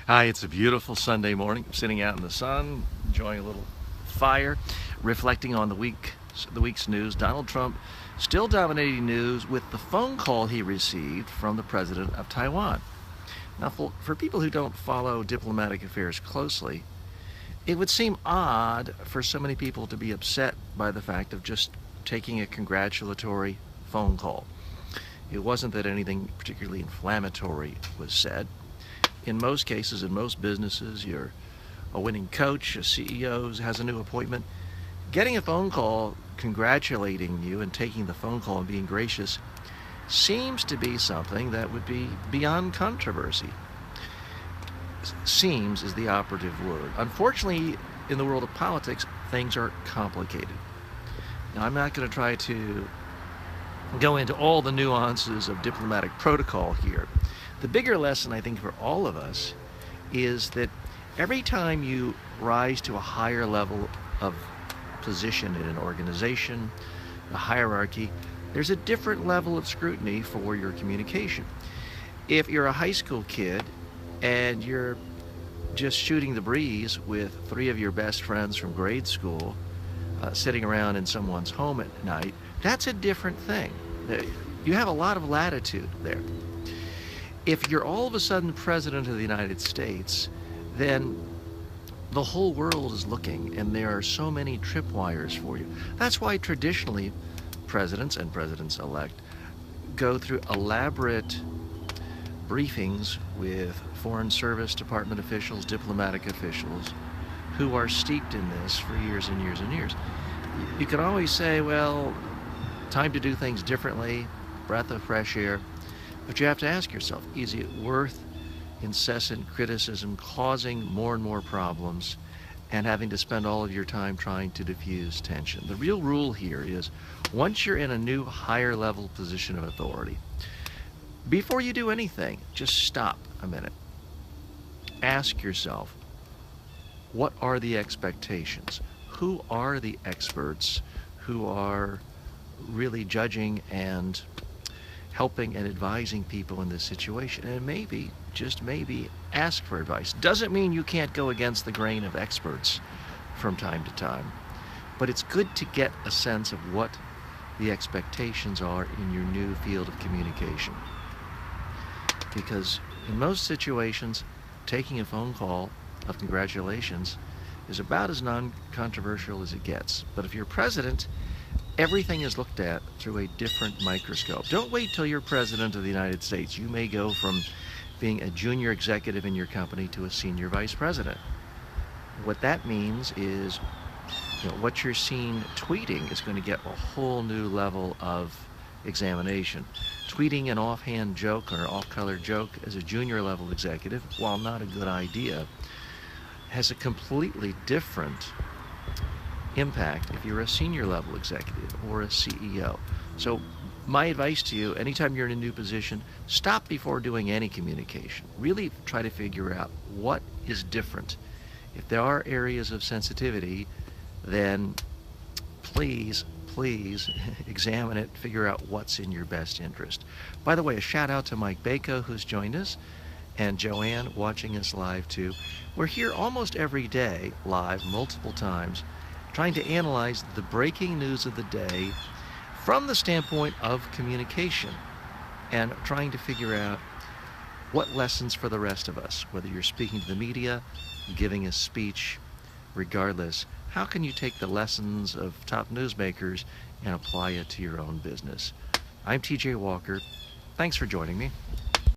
Hi, it's a beautiful Sunday morning. I'm sitting out in the sun, enjoying a little fire, reflecting on the week's news. Donald Trump still dominating news with the phone call he received from the president of Taiwan. Now, for people who don't follow diplomatic affairs closely, it would seem odd for so many people to be upset by the fact of just taking a congratulatory phone call. It wasn't that anything particularly inflammatory was said. In most cases, in most businesses, you're a winning coach, a CEO has a new appointment. Getting a phone call congratulating you and taking the phone call and being gracious seems to be something that would be beyond controversy. Seems is the operative word. Unfortunately, in the world of politics, things are complicated. Now, I'm not going to try to go into all the nuances of diplomatic protocol here. The bigger lesson, I think, for all of us is that every time you rise to a higher level of position in an organization, a hierarchy, there's a different level of scrutiny for your communication. If you're a high school kid and you're just shooting the breeze with three of your best friends from grade school, sitting around in someone's home at night, that's a different thing. You have a lot of latitude there. If you're all of a sudden president of the United States, then the whole world is looking, and there are so many tripwires for you. That's why traditionally presidents and presidents-elect go through elaborate briefings with Foreign Service Department officials, diplomatic officials, who are steeped in this for years and years and years. You can always say, well, time to do things differently, breath of fresh air, but you have to ask yourself, is it worth incessant criticism causing more and more problems and having to spend all of your time trying to diffuse tension? The real rule here is, once you're in a new higher level position of authority, before you do anything, just stop a minute. Ask yourself, what are the expectations? Who are the experts who are really judging and helping and advising people in this situation? And maybe, just maybe, ask for advice. Doesn't mean you can't go against the grain of experts from time to time, but it's good to get a sense of what the expectations are in your new field of communication. Because in most situations, taking a phone call of congratulations is about as non-controversial as it gets. But if you're president, everything is looked at through a different microscope. Don't wait till you're president of the United States. You may go from being a junior executive in your company to a senior vice president. What that means is, what you're seen tweeting is going to get a whole new level of examination. Tweeting an offhand joke or off-color joke as a junior level executive, while not a good idea, has a completely different impact if you're a senior level executive or a CEO. So my advice to you, anytime you're in a new position, stop before doing any communication. Really try to figure out what is different. If there are areas of sensitivity, then please examine it, figure out what's in your best interest. By the way, a shout out to Mike Bako, who's joined us, and Joanne watching us live too. We're here almost every day, live, multiple times, trying to analyze the breaking news of the day from the standpoint of communication and trying to figure out what lessons for the rest of us, whether you're speaking to the media, giving a speech, regardless, how can you take the lessons of top newsmakers and apply it to your own business? I'm TJ Walker. Thanks for joining me.